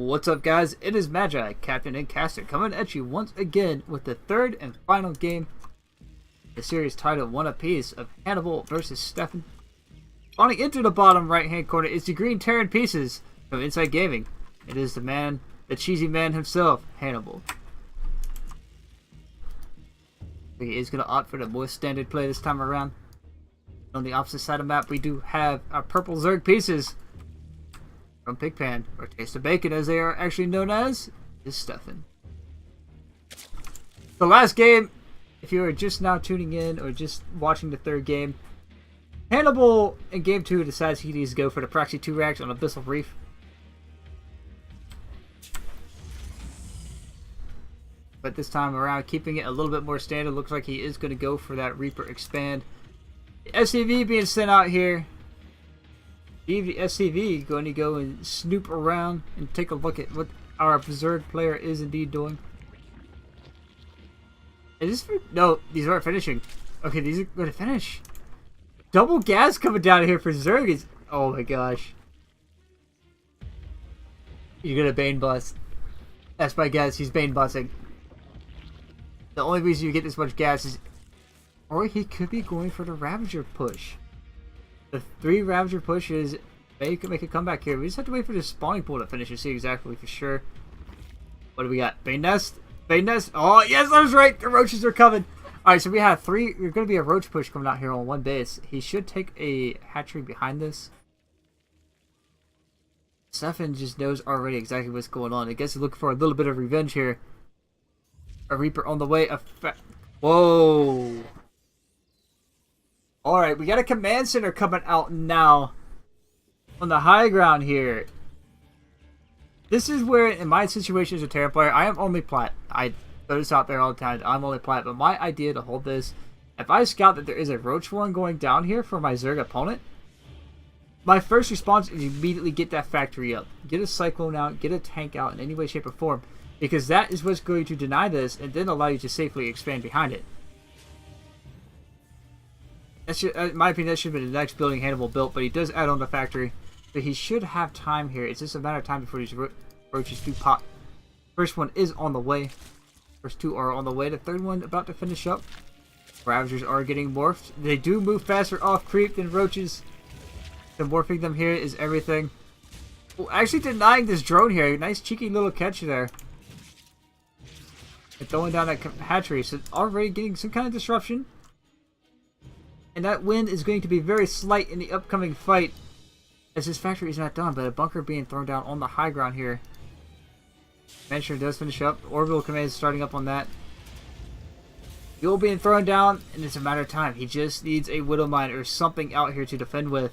What's up, guys? It is Magi, Captain and Caster, coming at you once again with the third and final game. The series titled One Apiece of Hannibal versus Stefan. Spawning into the bottom right hand corner is the Green Terran Pieces from Inside Gaming. It is the man, the cheesy man himself, Hannibal. He is going to opt for the more standard play this time around. On the opposite side of the map, we do have our purple Zerg Pieces from Pigpan, or Taste of Bacon as they are actually known as, is Stefan. The last game, if you are just now tuning in or just watching the third game, Hannibal in game 2 decides he needs to go for the Proxy 2 racks on Abyssal Reef. But this time around, keeping it a little bit more standard, looks like he is going to go for that Reaper Expand. The SCV being sent out here. The SCV going to go and snoop around and take a look at what our Zerg player is indeed doing. Is this no, these aren't finishing. Okay, these are going to finish. Double gas coming down here for Zerg is, oh my gosh. You're going to Bane bust. That's my guess, he's Bane busting. The only reason you get this much gas is, or he could be going for the Ravager push. The 3 Ravager pushes make a comeback here. We just have to wait for the spawning pool to finish to see exactly for sure. What do we got? Bane Nest? Bane Nest? Oh, yes, I was right! The roaches are coming! Alright, so we have 3. There's going to be a roach push coming out here on one base. He should take a hatchery behind this. Stefan just knows already exactly what's going on. I guess he's looking for a little bit of revenge here. A Reaper on the way. Whoa! Alright, we got a command center coming out now on the high ground here. This is where, in my situation as a Terran player, I am only plat. I throw this out there all the time. I'm only plat, but my idea to hold this, if I scout that there is a roach one going down here for my Zerg opponent, my first response is immediately get that factory up. Get a Cyclone out, get a tank out in any way, shape, or form. Because that is what's going to deny this and then allow you to safely expand behind it. In my opinion, that should have been the next building Hannibal built, but he does add on the factory. But he should have time here. It's just a matter of time before these roaches do pop. First one is on the way. First 2 are on the way. The third one about to finish up. Ravagers are getting morphed. They do move faster off creep than roaches. The morphing them here is everything. Well, actually denying this drone here. Nice cheeky little catch there. And throwing down that hatchery. So already getting some kind of disruption. And that wind is going to be very slight in the upcoming fight, as his factory is not done, but a bunker being thrown down on the high ground here. Mansion does finish up. Orbital command is starting up on that. Fuel being thrown down, and it's a matter of time. He just needs a Widow Mine or something out here to defend with.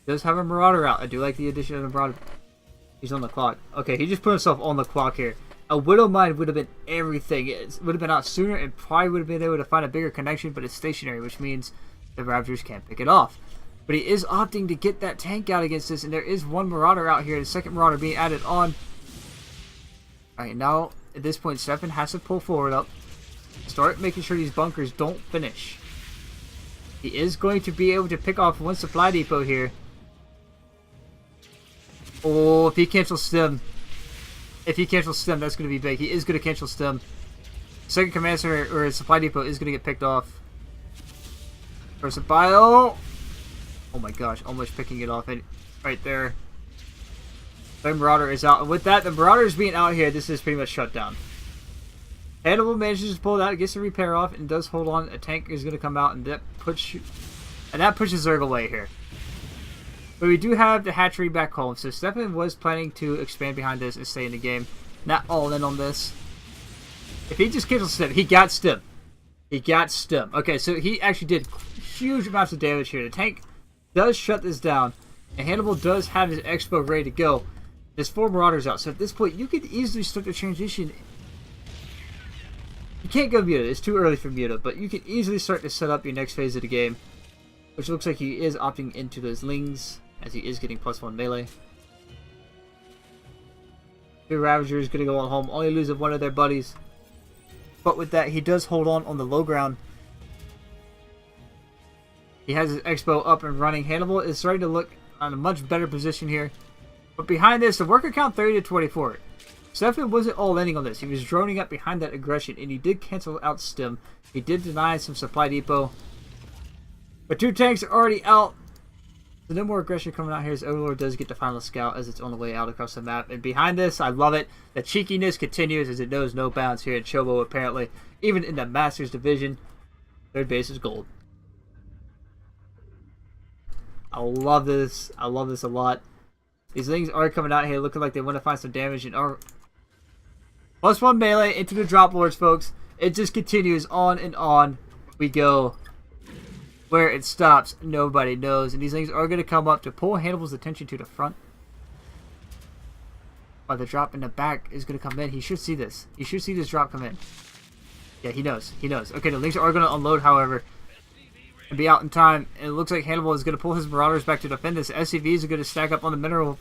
Does have a Marauder out. I do like the addition of the Marauder. He's on the clock. Okay, he just put himself on the clock here. A Widow Mine would have been everything. It would have been out sooner and probably would have been able to find a bigger connection, but it's stationary, which means the Ravagers can't pick it off. But he is opting to get that tank out against this, and there is one Marauder out here, the second Marauder being added on. Alright, now at this point, Stefan has to pull forward up. Start making sure these bunkers don't finish. He is going to be able to pick off one supply depot here. Oh, if he cancels stem. If he cancels stem, that's going to be big. He is going to cancel stem. Second command center or supply depot is going to get picked off. First a bio. Oh my gosh, almost picking it off right there. The Marauder is out. And with that, the Marauder is being out here. This is pretty much shut down. Hannibal manages to pull it out, gets the repair off, and does hold on. A tank is going to come out, and that pushes Zerg away here. But we do have the hatchery back home, so Stefan was planning to expand behind this and stay in the game. Not all in on this. If he just cancels stem, he got stem. He got stem. Okay, so he actually did huge amounts of damage here. The tank does shut this down, and Hannibal does have his expo ready to go. There's 4 Marauders out, so at this point, you could easily start the transition. You can't go Muta, it's too early for Muta, but you can easily start to set up your next phase of the game, which looks like he is opting into those Lings, as he is getting +1 melee. 2 Ravagers going to go on home, only losing one of their buddies. But with that, he does hold on the low ground. He has his expo up and running. Hannibal is starting to look on a much better position here. But behind this, the worker count 30 to 24. Stefan wasn't all landing on this. He was droning up behind that aggression, and he did cancel out Stim. He did deny some supply depot. But 2 tanks are already out. So no more aggression coming out here as Overlord does get the final scout as it's on the way out across the map. And behind this, I love it. The cheekiness continues as it knows no bounds here in Chobo, apparently. Even in the Masters Division, third base is gold. I love this. I love this a lot. These things are coming out here looking like they want to find some damage and are +1 melee into the drop lords, folks. It just continues on and on we go. Where it stops, nobody knows. And these things are going to come up to pull Hannibal's attention to the front. While the drop in the back is going to come in. He should see this. He should see this drop come in. Yeah, he knows. He knows. Okay, the links are going to unload, however, and be out in time. And it looks like Hannibal is going to pull his Marauders back to defend this. SCVs are going to stack up on the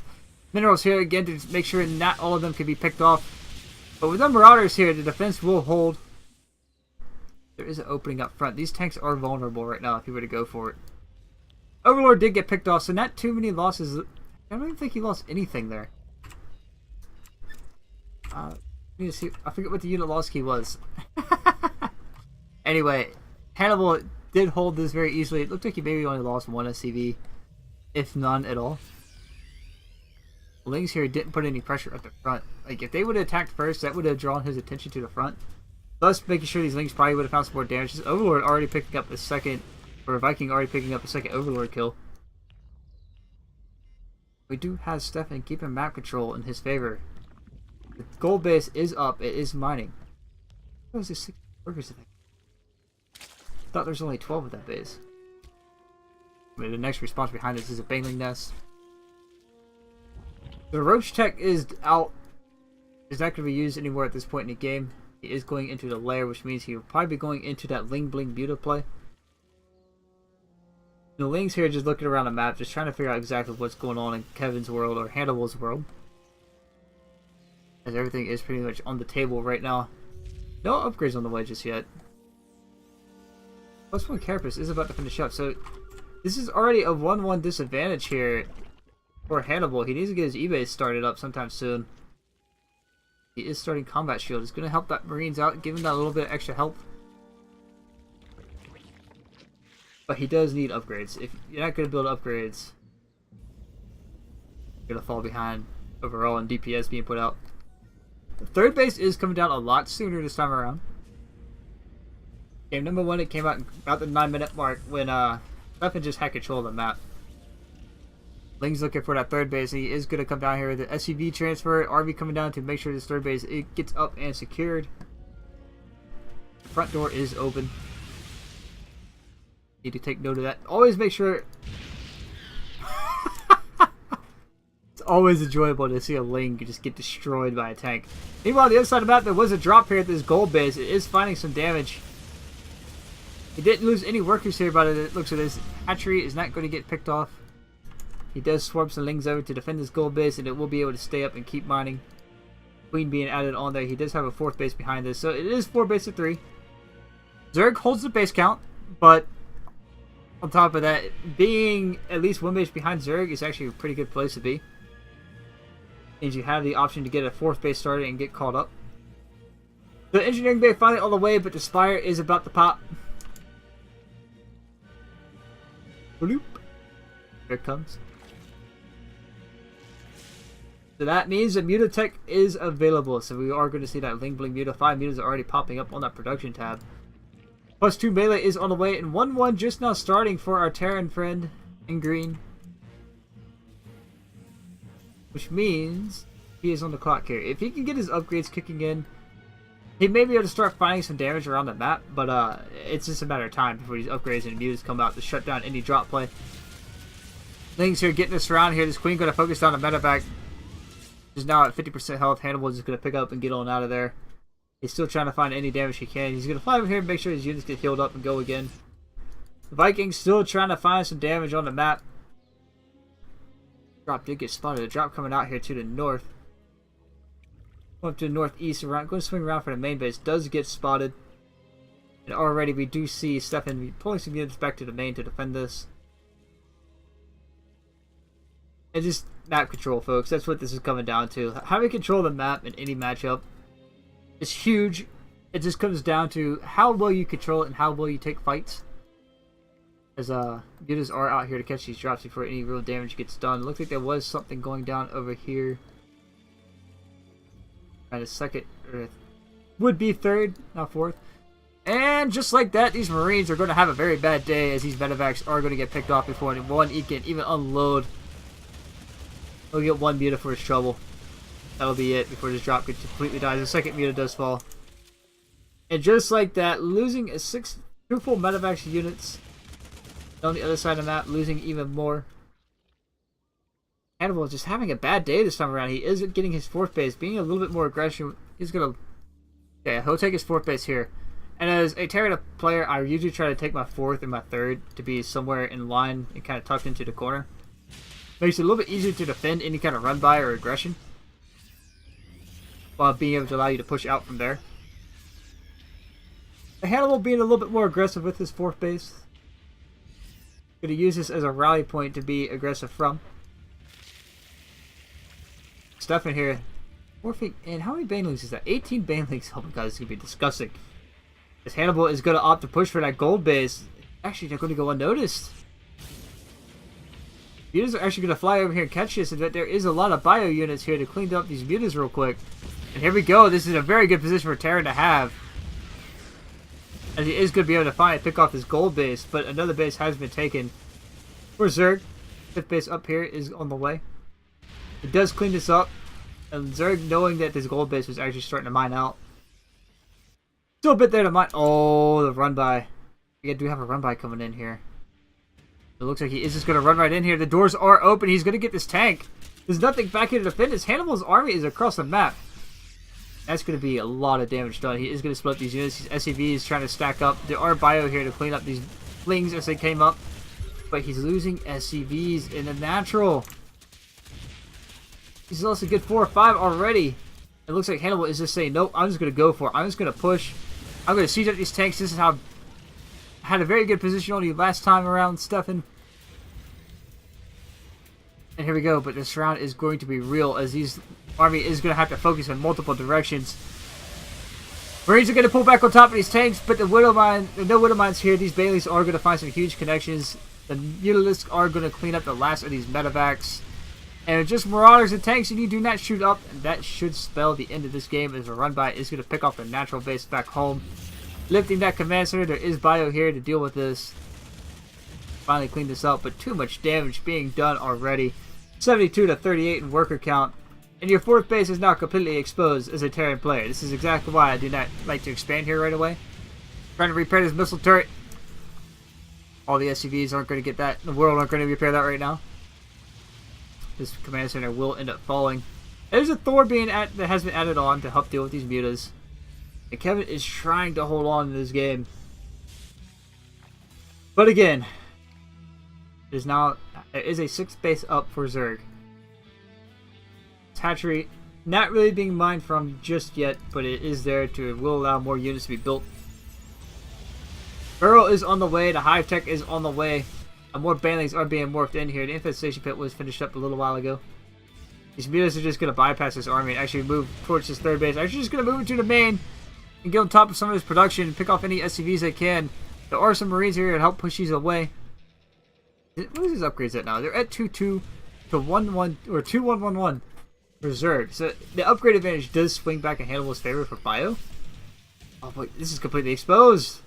minerals here again to make sure not all of them can be picked off. But with the Marauders here, the defense will hold. There is an opening up front. These tanks are vulnerable right now if you were to go for it. Overlord did get picked off, so not too many losses. I don't even think he lost anything there. Need to see. I forget what the unit loss key was. Anyway, Hannibal did hold this very easily. It looked like he maybe only lost 1 SCV, if none at all. Lings here didn't put any pressure at the front. Like, if they would have attacked first, that would have drawn his attention to the front. Thus, making sure these Lings probably would have found some more damage. This Overlord already picking up the second, or Viking already picking up the second Overlord kill. We do have Stefan keeping map control in his favor. The gold base is up. It is mining. What was this 6 workers? I thought there's only 12 at that base. I mean, the next response behind this is a Bangling Nest. The Roach Tech is out. It's not going to be used anymore at this point in the game. He is going into the lair, which means he will probably be going into that Ling Bling Buta play. The Lings here just looking around the map, just trying to figure out exactly what's going on in Kevin's world or Hannibal's world. As everything is pretty much on the table right now. No upgrades on the way just yet. +1 Carapace is about to finish up, so this is already a 1-1 disadvantage here for Hannibal. He needs to get his E-base started up sometime soon. He is starting Combat Shield. It's going to help that Marines out, give him that little bit of extra help. But he does need upgrades. If you're not going to build upgrades, you're going to fall behind overall in DPS being put out. The third base is coming down a lot sooner this time around. Game number 1, it came out about the 9-minute mark when Stefan just had control of the map. Ling's looking for that third base. He is going to come down here with the SCV transfer. RV coming down to make sure this third base it gets up and secured. The front door is open. Need to take note of that. Always make sure. It's always enjoyable to see a Ling just get destroyed by a tank. Meanwhile, on the other side of the map, there was a drop here at this gold base. It is finding some damage. He didn't lose any workers here, but it looks like this hatchery is not going to get picked off. He does swarm some Lings over to defend this gold base, and it will be able to stay up and keep mining. Queen being added on there. He does have a 4th base behind this, so it is 4 base to 3. Zerg holds the base count, but on top of that, being at least 1 base behind Zerg is actually a pretty good place to be. And you have the option to get a 4th base started and get called up. The engineering bay finally on the way, but the Spire is about to pop. Bloop. There it comes. So that means that Mutatech is available. So we are going to see that Ling Bling Muta. 5 mutas are already popping up on that production tab. +2 melee is on the way, and 1-1 just now starting for our Terran friend in green. Which means he is on the clock here. If he can get his upgrades kicking in, he may be able to start finding some damage around the map, but it's just a matter of time before these upgrades and mutas come out to shut down any drop play. Lings here getting us around here. This Queen going to focus down the medevac. Is now at 50% health. Hannibal is just going to pick up and get on out of there. He's still trying to find any damage he can. He's going to fly over here and make sure his units get healed up and go again. The Vikings still trying to find some damage on the map. Drop did get spotted. A drop coming out here to the north. Going up to the northeast. Going to swing around for the main base. Does get spotted. And already we do see Stefan pulling some units back to the main to defend this. And just map control, folks. That's what this is coming down to. How we control the map in any matchup is huge. It just comes down to how well you control it and how well you take fights. As units are out here to catch these drops before any real damage gets done. It looks like there was something going down over here. And a second, or would be third, not fourth. And just like that, these Marines are going to have a very bad day, as these medevacs are going to get picked off before one he can even unload. He'll get one muta for his trouble. That'll be it before this drop gets completely dies. The second muta does fall. And just like that, losing two full medevacs units on the other side of the map, losing even more. Hannibal is just having a bad day this time around. He is getting his fourth base, being a little bit more aggressive. He's gonna, yeah, he'll take his fourth base here. And as a Terran player, I usually try to take my fourth and my third to be somewhere in line and kind of tucked into the corner. Makes it a little bit easier to defend any kind of run by or aggression, while being able to allow you to push out from there. Hannibal being a little bit more aggressive with his fourth base. Going to use this as a rally point to be aggressive from. Stuff in here. And how many banelings is that? 18 banelings. Oh my god, this is going to be disgusting. This Hannibal is going to opt to push for that gold base. Actually, they're going to go unnoticed. Mutas are actually going to fly over here and catch this, and that there is a lot of bio units here to clean up these mutas real quick. And here we go. This is a very good position for Terran to have, as he is going to be able to finally pick off this gold base, but another base has been taken for Zerg. Fifth base up here is on the way. It does clean this up, and Zerg, knowing that this gold base was actually starting to mine out. Still a bit there to mine. Oh, the run by. We do have a run by coming in here. It looks like he is just going to run right in here. The doors are open. He's going to get this tank. There's nothing back here to defend us. Hannibal's army is across the map. That's going to be a lot of damage done. He is going to split these units. These SCVs trying to stack up. There are bio here to clean up these flings as they came up. But he's losing SCVs in the natural. He's lost a good 4 or 5 already. It looks like Hannibal is just saying, nope, I'm just going to go for it. I'm just going to push. I'm going to siege up these tanks. This is how I had a very good position on you last time around, Stefan. And here we go. But this round is going to be real, as these army is going to have to focus in multiple directions. Marines are going to pull back on top of these tanks, but the Widow Mine, no Widow Mines here. These Baileys are going to find some huge connections. The Mutalisks are going to clean up the last of these medevacs. And just Marauders and tanks, and you do not shoot up. And that should spell the end of this game, as a run by is going to pick off the natural base back home. Lifting that command center. There is bio here to deal with this. Finally clean this up, but too much damage being done already. 72 to 38 in worker count. And your fourth base is now completely exposed as a Terran player. This is exactly why I do not like to expand here right away. Trying to repair this missile turret. All the SCVs aren't going to get that. The world aren't going to repair that right now. This command center will end up falling. There's a Thor that has been added on to help deal with these mutas. And Kevin is trying to hold on to this game. But again, there is a 6th base up for Zerg. Hatchery not really being mined from just yet, but it is there will allow more units to be built. Burrow is on the way, the Hive Tech is on the way, and more banelings are being morphed in here. The infestation pit was finished up a little while ago. These mutas are just going to bypass this army and actually move towards this 3rd base. Actually just going to move into the main and get on top of some of this production and pick off any SCVs they can. There are some Marines here to help push these away. What is these upgrades at now? They're at 2-2 to 1-1 or 2-1-1-1 for Zerg. So the upgrade advantage does swing back in Hannibal's favor for bio. Oh boy, this is completely exposed.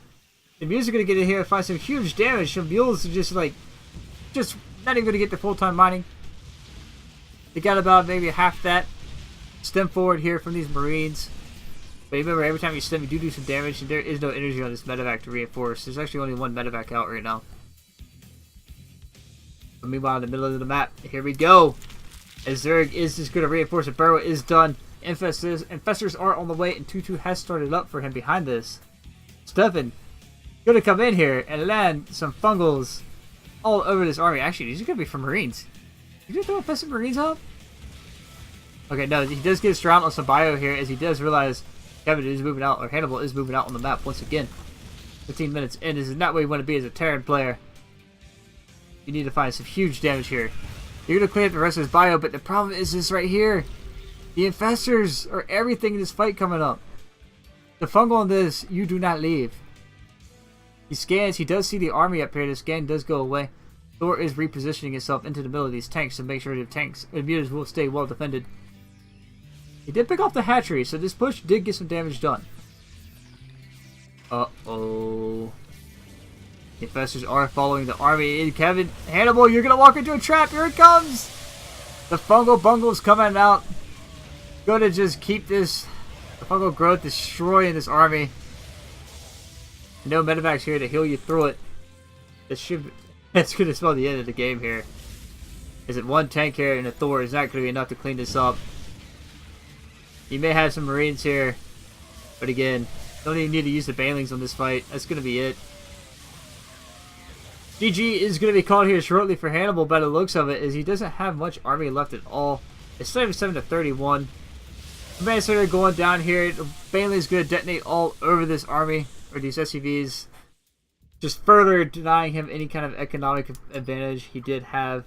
The mules are going to get in here and find some huge damage. Some mules are just not even going to get the full-time mining. They got about maybe half that. Stem forward here from these Marines. But remember, every time you stem, you do some damage, and there is no energy on this medevac to reinforce. There's actually only one medevac out right now. But meanwhile, in the middle of the map, here we go. As Zerg is just going to reinforce it. Burrow is done. Infestors are on the way, and 2-2 has started up for him behind this. Stefan going to come in here and land some fungals all over this army. Actually, these are going to be from Marines. You going to throw infested Marines up? Okay, no, he does get surrounded on some bio here, as he does realize Kevin is moving out, or Hannibal is moving out on the map once again. 15 minutes in. This is not where you want to be as a Terran player. You need to find some huge damage here. You're gonna clean up the rest of his bio, but the problem is this right here. The infestors are everything in this fight coming up. The fungal on this, you do not leave. He scans, he does see the army up here, the scan does go away. Thor is repositioning himself into the middle of these tanks to make sure the tanks and mutants will stay well defended. He did pick off the hatchery, so this push did get some damage done. Uh-oh. The infestors are following the army. And Kevin, Hannibal, you're gonna walk into a trap. Here it comes! The fungal bungle's coming out. Gonna just keep this the fungal growth destroying this army. No medevacs here to heal you through it. That's gonna spell the end of the game here. Is it one tank here and a Thor is not gonna be enough to clean this up. You may have some Marines here, but again, don't even need to use the Banelings on this fight. That's gonna be it. GG is going to be called here shortly for Hannibal by the looks of it, as he doesn't have much army left at all. It's 77 to 31. Command Center going down here. Baneley is going to detonate all over this army, or these SCVs, just further denying him any kind of economic advantage he did have.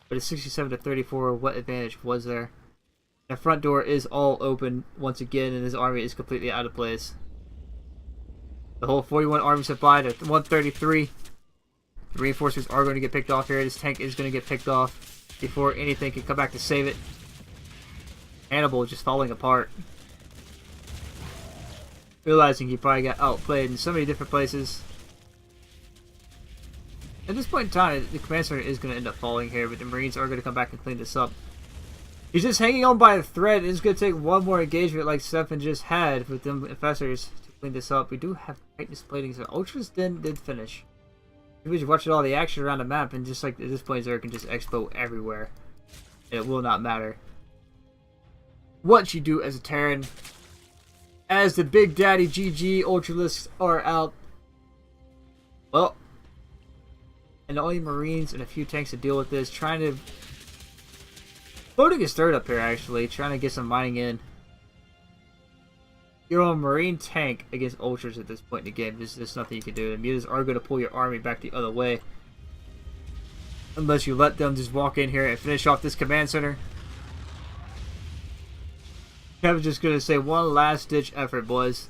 But it's 67 to 34. What advantage was there? The front door is all open once again, and his army is completely out of place. The whole 41 army supply to 133. The reinforcements are going to get picked off here. This tank is going to get picked off before anything can come back to save it. Hannibal just falling apart. Realizing he probably got outplayed in so many different places. At this point in time, the command center is going to end up falling here, but the Marines are going to come back and clean this up. He's just hanging on by a thread. It's going to take one more engagement like Stefan just had with them infestors. Clean this up. We do have brightness plating, so Ultras did finish. We just watching all the action around the map, and just like at this point, Zerg can just expo everywhere. It will not matter what you do as a Terran. As the Big Daddy GG Ultralists are out. Well, and only Marines and a few tanks to deal with this. Trying to loading his third up here actually, trying to get some mining in. You're on Marine tank against Ultras at this point in the game. There's nothing you can do. The mutants are going to pull your army back the other way. Unless you let them just walk in here and finish off this command center. Kevin's just going to say one last ditch effort, boys.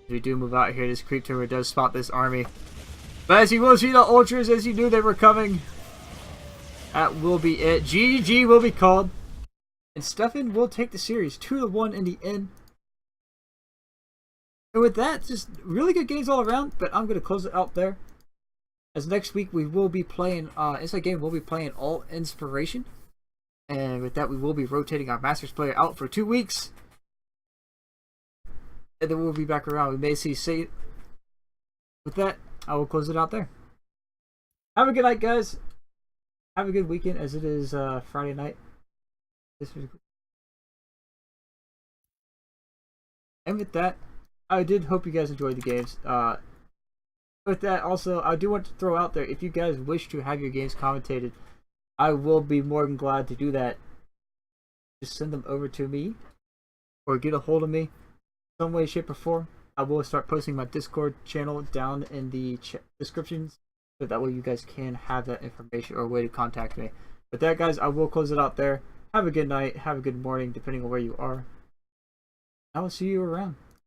If we do move out here, this creep tumor does spot this army. But as you will see the Ultras, as you knew they were coming. That will be it. GG will be called. And Stefan will take the series 2-1 in the end. And with that, just really good games all around, but I'm going to close it out there. As next week we will be playing, inside game we'll be playing all Inspiration. And with that we will be rotating our Masters player out for 2 weeks. And then we'll be back around. We may see with that, I will close it out there. Have a good night, guys. Have a good weekend, as it is Friday night. And with that, I did hope you guys enjoyed the games. With that, also, I do want to throw out there, if you guys wish to have your games commentated, I will be more than glad to do that. Just send them over to me, or get a hold of me, some way, shape, or form. I will start posting my Discord channel down in the descriptions, so that way you guys can have that information or a way to contact me. With that, guys, I will close it out there. Have a good night, have a good morning, depending on where you are. I will see you around.